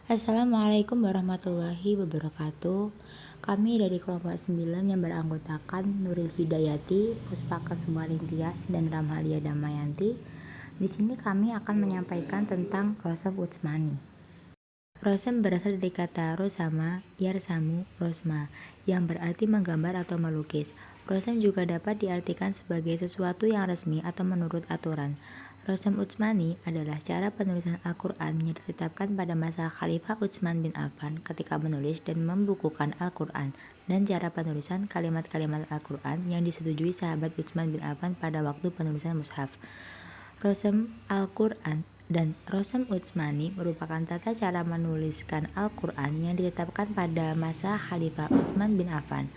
Assalamualaikum warahmatullahi wabarakatuh. Kami dari kelompok 9 yang beranggotakan Nuril Hidayati, Puspaka Sumaring Tias, dan Ramhalia Damayanti. Di sini kami akan menyampaikan tentang Rosam Utsmani. Rosam berasal dari kata rosama, yarsamu, rosma, yang berarti menggambar atau melukis. Rosam juga dapat diartikan sebagai sesuatu yang resmi atau menurut aturan. Rosam Utsmani adalah cara penulisan Al-Quran yang ditetapkan pada masa Khalifah Utsman bin Affan ketika menulis dan membukukan Al-Quran, dan cara penulisan kalimat-kalimat Al-Quran yang disetujui sahabat Utsman bin Affan pada waktu penulisan mushaf. Rosam Al-Quran dan Rosam Utsmani merupakan tata cara menuliskan Al-Quran yang ditetapkan pada masa Khalifah Utsman bin Affan.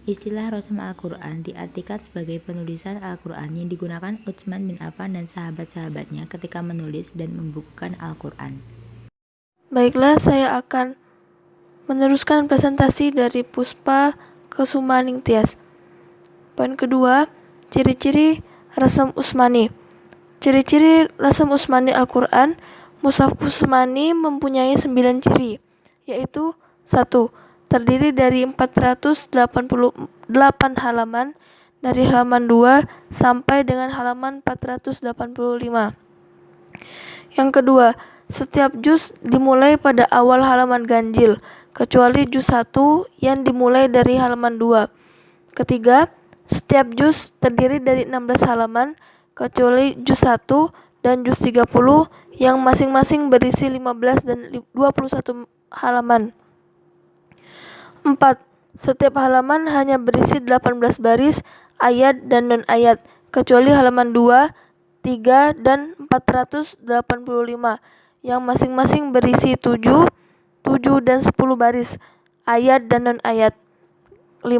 Istilah Rosam Al-Quran diartikan sebagai penulisan Al-Quran yang digunakan Utsman bin Affan dan sahabat-sahabatnya ketika menulis dan membukukan Al-Quran. Baiklah, saya akan meneruskan presentasi dari Puspa ke Sumaning Tias. Poin kedua, ciri-ciri Rosam Utsmani. Ciri-ciri Rosam Utsmani Al-Quran. Mushaf Utsmani mempunyai 9 ciri, yaitu 1. Terdiri dari 488 halaman dari halaman 2 sampai dengan halaman 485. Yang kedua, setiap juz dimulai pada awal halaman ganjil, kecuali juz 1 yang dimulai dari halaman 2. Ketiga, setiap juz terdiri dari 16 halaman, kecuali juz 1 dan juz 30 yang masing-masing berisi 15 dan 21 halaman. 4. Setiap halaman hanya berisi 18 baris, ayat dan non-ayat, kecuali halaman 2, 3, dan 485 yang masing-masing berisi 7 dan 10 baris, ayat dan non-ayat. 5.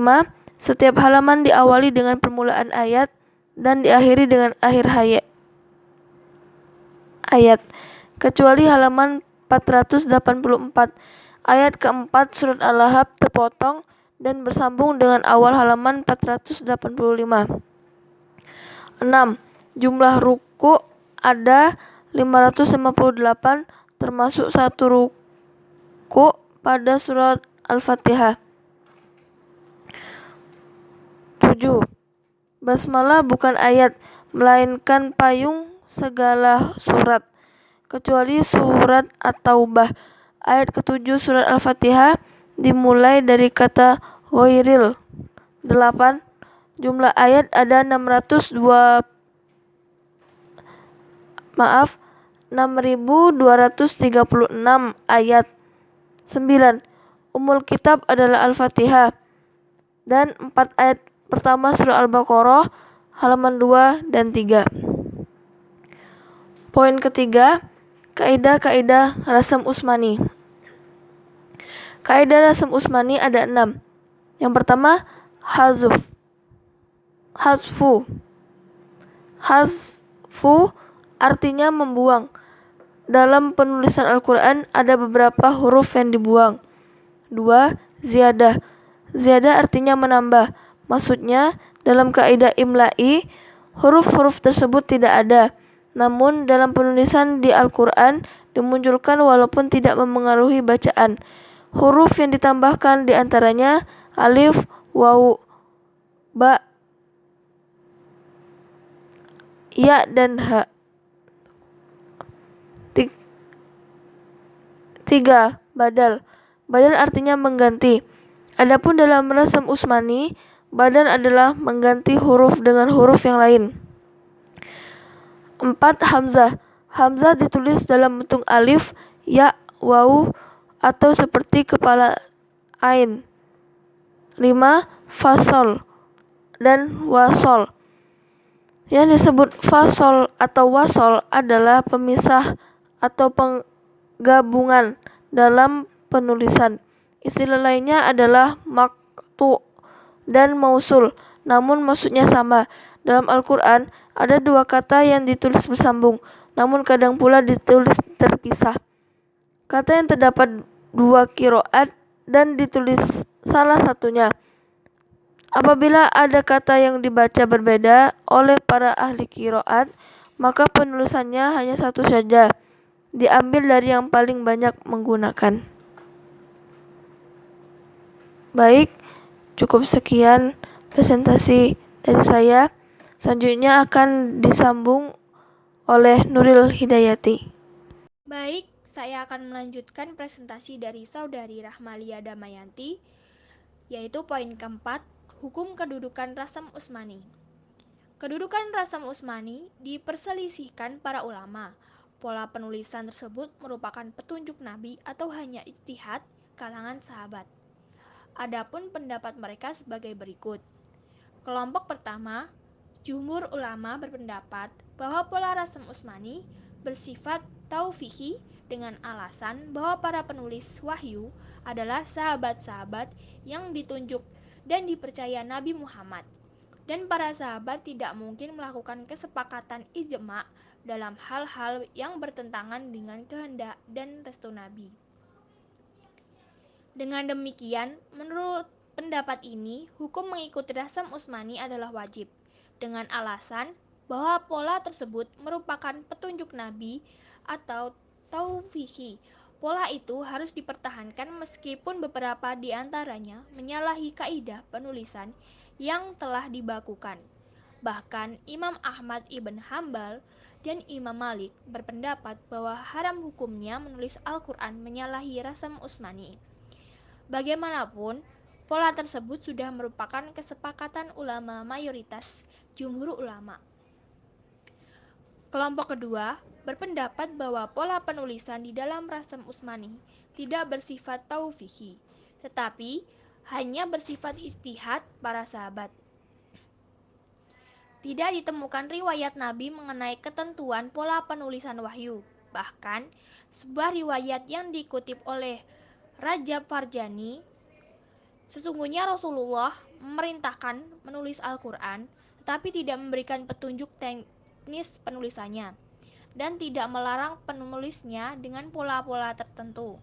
Setiap halaman diawali dengan permulaan ayat dan diakhiri dengan akhir ayat, kecuali halaman 484. Ayat keempat surat Al-Lahab terpotong dan bersambung dengan awal halaman 485. 6. Jumlah ruku ada 558, termasuk 1 ruku pada surat Al-Fatihah. 7. Basmalah bukan ayat, melainkan payung segala surat, kecuali surat At-Taubah. Ayat ke-7 surat Al-Fatihah dimulai dari kata ghairil. 8. Jumlah ayat ada 6236 ayat. 9. Ummul kitab adalah Al-Fatihah dan 4 ayat pertama surah Al-Baqarah halaman 2 dan 3. Poin ketiga, kaidah-kaidah Rosam Utsmani. Kaidah Rosam Utsmani ada 6. Yang pertama, hazfu. Hazfu artinya membuang. Dalam penulisan Al-Quran ada beberapa huruf yang dibuang. 2. Ziyadah. Ziyadah artinya menambah. Maksudnya, dalam kaidah imla'i, huruf-huruf tersebut tidak ada. Namun, dalam penulisan di Al-Quran dimunculkan walaupun tidak memengaruhi bacaan. Huruf yang ditambahkan diantaranya alif, waw, ba, ya, dan ha. 3. Badal. Badal artinya mengganti. Adapun dalam Rosam Utsmani, badal adalah mengganti huruf dengan huruf yang lain. 4. Hamzah. Hamzah ditulis dalam bentuk alif, ya, waw, atau seperti kepala ain. 5. Fasol dan wasol. Yang disebut fasol atau wasol adalah pemisah atau penggabungan dalam penulisan. Istilah lainnya adalah maqtu dan mausul, namun maksudnya sama. Dalam Al-Quran ada 2 kata yang ditulis bersambung, namun kadang pula ditulis terpisah. Kata yang terdapat 2 qiraat dan ditulis salah satunya. Apabila ada kata yang dibaca berbeda oleh para ahli qiraat, maka penulisannya hanya satu saja. diambil dari yang paling banyak menggunakan. Baik, cukup sekian presentasi dari saya. Selanjutnya akan disambung oleh Nuril Hidayati. Baik, saya akan melanjutkan presentasi dari Saudari Rahmalia Damayanti, yaitu poin keempat, hukum kedudukan Rasam Utsmani. Kedudukan Rasam Utsmani diperselisihkan para ulama. Pola penulisan tersebut merupakan petunjuk Nabi atau hanya ijtihad kalangan sahabat. Adapun pendapat mereka sebagai berikut. Kelompok pertama, jumhur ulama berpendapat bahwa pola Rasam Utsmani bersifat taufiqi dengan alasan bahwa para penulis wahyu adalah sahabat-sahabat yang ditunjuk dan dipercaya Nabi Muhammad. Dan para sahabat tidak mungkin melakukan kesepakatan ijma' dalam hal-hal yang bertentangan dengan kehendak dan restu Nabi. Dengan demikian, menurut pendapat ini, hukum mengikuti Rasam Utsmani adalah wajib, dengan alasan bahwa pola tersebut merupakan petunjuk Nabi atau taufiqi. Pola itu harus dipertahankan meskipun beberapa di antaranya menyalahi kaidah penulisan yang telah dibakukan. Bahkan Imam Ahmad ibn Hambal dan Imam Malik berpendapat bahwa haram hukumnya menulis Al-Quran menyalahi Rasam Utsmani. Bagaimanapun, pola tersebut sudah merupakan kesepakatan ulama mayoritas jumhur ulama. Kelompok kedua berpendapat bahwa pola penulisan di dalam Rasam Utsmani tidak bersifat taufiqi, tetapi hanya bersifat ijtihad para sahabat. Tidak ditemukan riwayat Nabi mengenai ketentuan pola penulisan wahyu. Bahkan, sebuah riwayat yang dikutip oleh Rajab Farjani, sesungguhnya Rasulullah memerintahkan menulis Al-Quran, tetapi tidak memberikan petunjuk teknis penulisannya, dan tidak melarang penulisnya dengan pola-pola tertentu.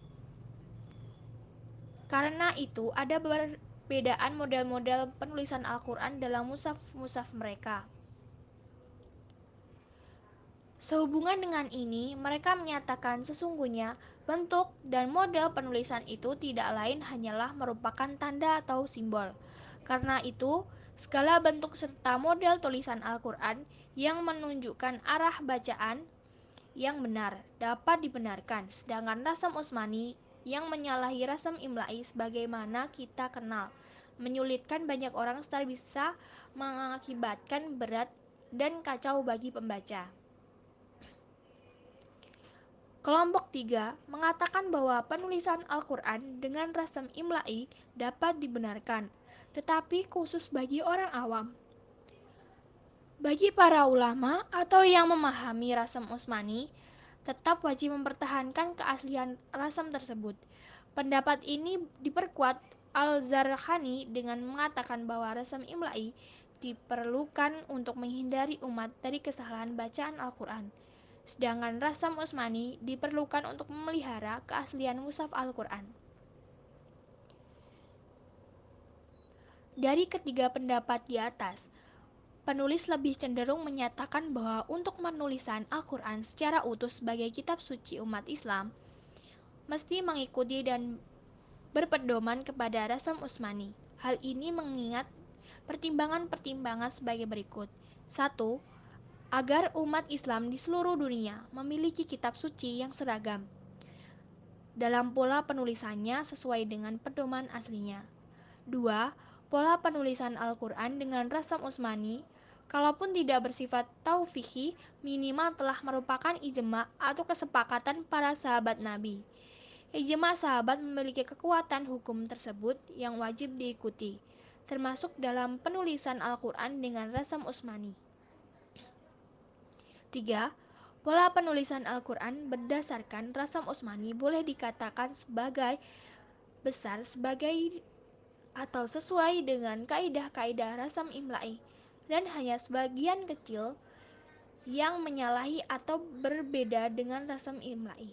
Karena itu, ada perbedaan model-model penulisan Al-Quran dalam mushaf-mushaf mereka. Sehubungan dengan ini, mereka menyatakan sesungguhnya bentuk dan model penulisan itu tidak lain hanyalah merupakan tanda atau simbol. Karena itu, segala bentuk serta model tulisan Al-Quran yang menunjukkan arah bacaan yang benar dapat dibenarkan, sedangkan Rasam Utsmani yang menyalahi Rasam Imla'i sebagaimana kita kenal, menyulitkan banyak orang serta bisa mengakibatkan berat dan kacau bagi pembaca. Kelompok 3 mengatakan bahwa penulisan Al-Quran dengan Rasam Imla'i dapat dibenarkan, tetapi khusus bagi orang awam. Bagi para ulama atau yang memahami Rasam Utsmani, tetap wajib mempertahankan keaslian rasam tersebut. Pendapat ini diperkuat Al-Zarqani dengan mengatakan bahwa Rasam Imla'i diperlukan untuk menghindari umat dari kesalahan bacaan Al-Quran. Sedangkan Rasam Utsmani diperlukan untuk memelihara keaslian mushaf Al-Quran. Dari ketiga pendapat di atas, penulis lebih cenderung menyatakan bahwa untuk penulisan Al-Quran secara utuh sebagai kitab suci umat Islam, mesti mengikuti dan berpedoman kepada Rasam Utsmani. Hal ini mengingat pertimbangan-pertimbangan sebagai berikut. 1. Agar umat Islam di seluruh dunia memiliki kitab suci yang seragam dalam pola penulisannya sesuai dengan pedoman aslinya. 2. Pola penulisan Al-Quran dengan Rasam Utsmani, kalaupun tidak bersifat taufiqi, minimal telah merupakan ijma' atau kesepakatan para sahabat Nabi. Ijma' sahabat memiliki kekuatan hukum tersebut yang wajib diikuti, termasuk dalam penulisan Al-Quran dengan Rasam Utsmani. 3. Pola penulisan Al-Quran berdasarkan Rasam Utsmani boleh dikatakan sebagai besar sebagai atau sesuai dengan kaidah-kaidah Rasam Imla'i, dan hanya sebagian kecil yang menyalahi atau berbeda dengan Rasam Imla'i.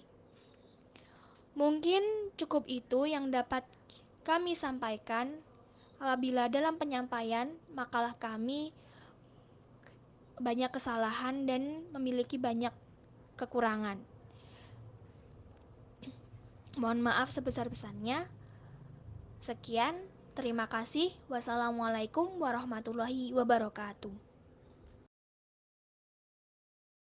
Mungkin cukup itu yang dapat kami sampaikan. Apabila dalam penyampaian makalah kami banyak kesalahan dan memiliki banyak kekurangan. Mohon maaf sebesar-besarnya. Sekian, terima kasih. Wassalamualaikum warahmatullahi wabarakatuh.